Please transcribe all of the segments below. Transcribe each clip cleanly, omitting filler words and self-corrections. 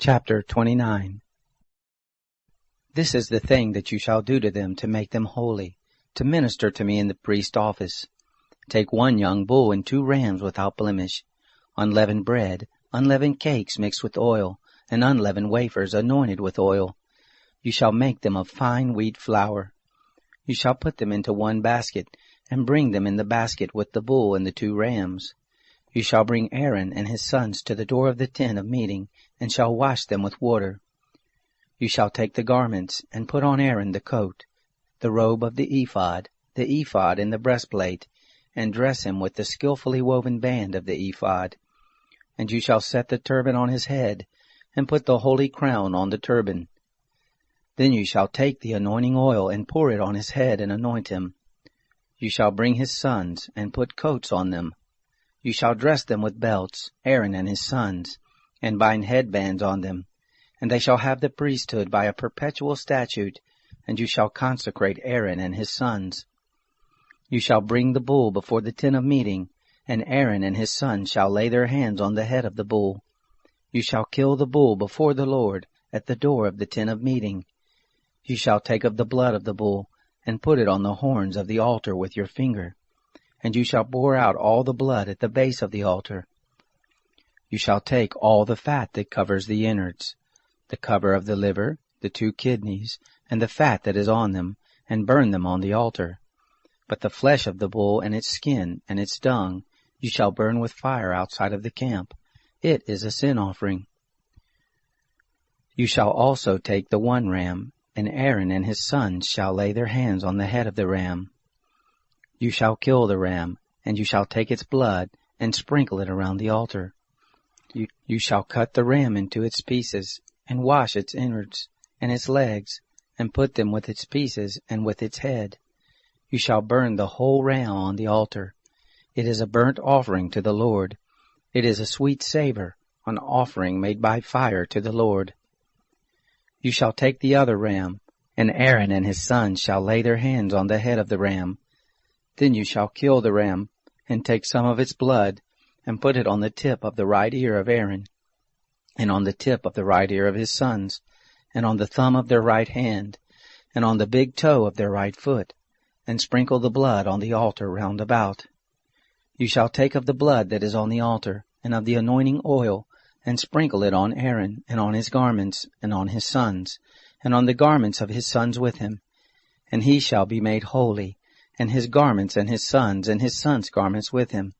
Chapter 29. This is the thing that you shall do to them to make them holy, to minister to me in the priest's office. Take 1 young bull and 2 rams without blemish, unleavened bread, unleavened cakes mixed with oil, and unleavened wafers anointed with oil. You shall make them of fine wheat flour. You shall put them into 1 basket, and bring them in the basket with the bull and the 2 rams. You shall bring Aaron and his sons to the door of the tent of meeting, and shall wash them with water. You shall take the garments, and put on Aaron the coat, the robe of the ephod and the breastplate, and dress him with the skillfully woven band of the ephod. And you shall set the turban on his head, and put the holy crown on the turban. Then you shall take the anointing oil, and pour it on his head, and anoint him. You shall bring his sons, and put coats on them. You shall dress them with belts, Aaron and his sons, and bind headbands on them, and they shall have the priesthood by a perpetual statute, and you shall consecrate Aaron and his sons. You shall bring the bull before the tent of meeting, and Aaron and his sons shall lay their hands on the head of the bull. You shall kill the bull before the Lord at the door of the tent of meeting. You shall take of the blood of the bull, and put it on the horns of the altar with your finger, and you shall pour out all the blood at the base of the altar. You shall take all the fat that covers the innards, the cover of the liver, the 2 kidneys, and the fat that is on them, and burn them on the altar. But the flesh of the bull and its skin and its dung you shall burn with fire outside of the camp. It is a sin offering. You shall also take the 1 ram, and Aaron and his sons shall lay their hands on the head of the ram. You shall kill the ram, and you shall take its blood, and sprinkle it around the altar. You shall cut the ram into its pieces, and wash its innards, and its legs, and put them with its pieces, and with its head. You shall burn the whole ram on the altar. It is a burnt offering to the Lord. It is a sweet savor, an offering made by fire to the Lord. You shall take the other ram, and Aaron and his sons shall lay their hands on the head of the ram. Then you shall kill the ram, and take some of its blood, and put it on the tip of the right ear of Aaron, and on the tip of the right ear of his sons, and on the thumb of their right hand, and on the big toe of their right foot, and sprinkle the blood on the altar round about. You shall take of the blood that is on the altar, and of the anointing oil, and sprinkle it on Aaron, and on his garments, and on his sons, and on the garments of his sons with him. And he shall be made holy, and his garments and his sons' garments with him.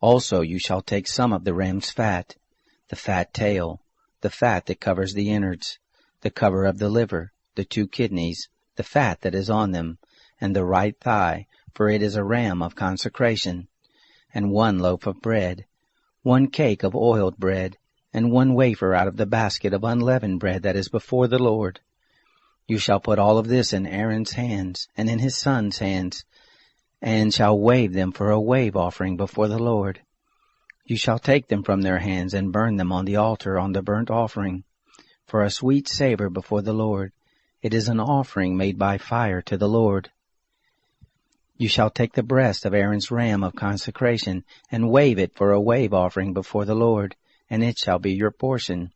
Also you shall take some of the ram's fat, the fat tail, the fat that covers the innards, the cover of the liver, the 2 kidneys, the fat that is on them, and the right thigh, for it is a ram of consecration, and 1 loaf of bread, 1 cake of oiled bread, and 1 wafer out of the basket of unleavened bread that is before the Lord. You shall put all of this in Aaron's hands, and in his sons' hands, and shall wave them for a wave offering before the Lord. You shall take them from their hands, and burn them on the altar on the burnt offering, for a sweet savor before the Lord. It is an offering made by fire to the Lord. You shall take the breast of Aaron's ram of consecration, and wave it for a wave offering before the Lord, and it shall be your portion.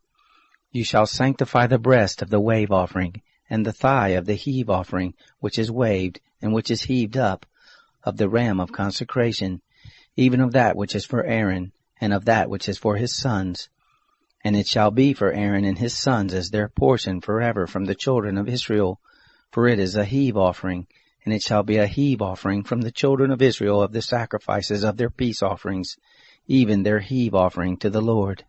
You shall sanctify the breast of the wave offering, and the thigh of the heave offering, which is waved, and which is heaved up, of the ram of consecration, even of that which is for Aaron, and of that which is for his sons. And it shall be for Aaron and his sons as their portion forever from the children of Israel, for it is a heave offering, and it shall be a heave offering from the children of Israel of the sacrifices of their peace offerings, even their heave offering to the Lord.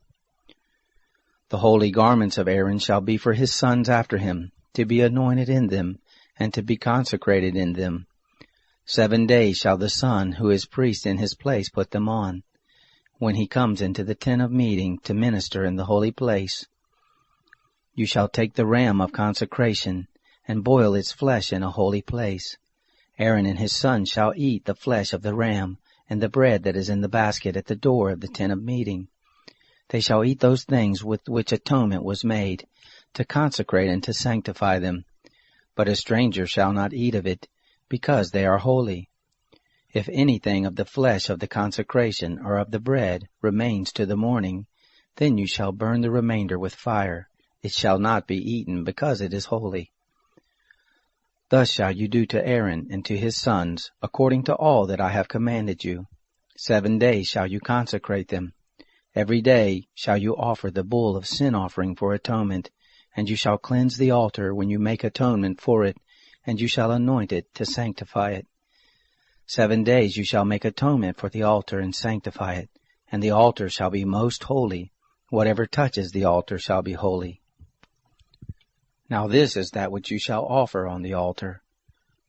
The holy garments of Aaron shall be for his sons after him, to be anointed in them, and to be consecrated in them. 7 days shall the son who is priest in his place put them on, when he comes into the tent of meeting to minister in the holy place. You shall take the ram of consecration, and boil its flesh in a holy place. Aaron and his sons shall eat the flesh of the ram, and the bread that is in the basket at the door of the tent of meeting. They shall eat those things with which atonement was made, to consecrate and to sanctify them. But a stranger shall not eat of it, because they are holy. If anything of the flesh of the consecration or of the bread remains to the morning, Then you shall burn the remainder with fire. It shall not be eaten, because it is holy. Thus shall you do to Aaron and to his sons, according to all that I have commanded you. 7 days shall you consecrate them. Every day shall you offer the bull of sin offering for atonement, and you shall cleanse the altar when you make atonement for it, and you shall anoint it to sanctify it. 7 days you shall make atonement for the altar and sanctify it, and the altar shall be most holy. Whatever touches the altar shall be holy. Now this is that which you shall offer on the altar: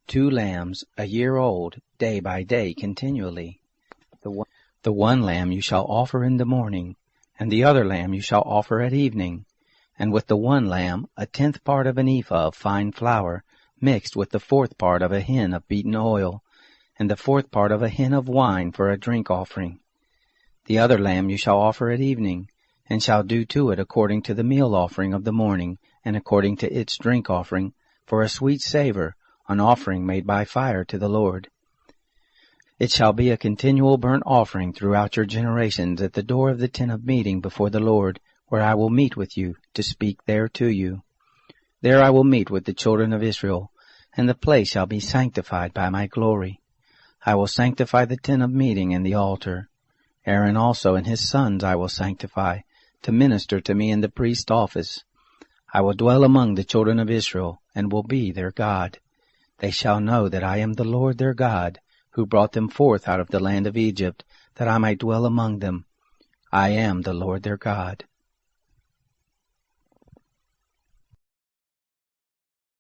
2 lambs, a year old, day by day continually. The one lamb you shall offer in the morning, and the other lamb you shall offer at evening. And with the one lamb 1/10 part of an ephah of fine flour, mixed with the 4th part of a hin of beaten oil, and the 4th part of a hin of wine for a drink offering. The other lamb you shall offer at evening, and shall do to it according to the meal offering of the morning, and according to its drink offering, for a sweet savor, an offering made by fire to the Lord. It shall be a continual burnt offering throughout your generations at the door of the tent of meeting before the Lord, where I will meet with you, to speak there to you. There I will meet with the children of Israel, and the place shall be sanctified by my glory. I will sanctify the tent of meeting and the altar. Aaron also and his sons I will sanctify, to minister to me in the priest's office. I will dwell among the children of Israel, and will be their God. They shall know that I am the Lord their God, who brought them forth out of the land of Egypt, that I might dwell among them. I am the Lord their God.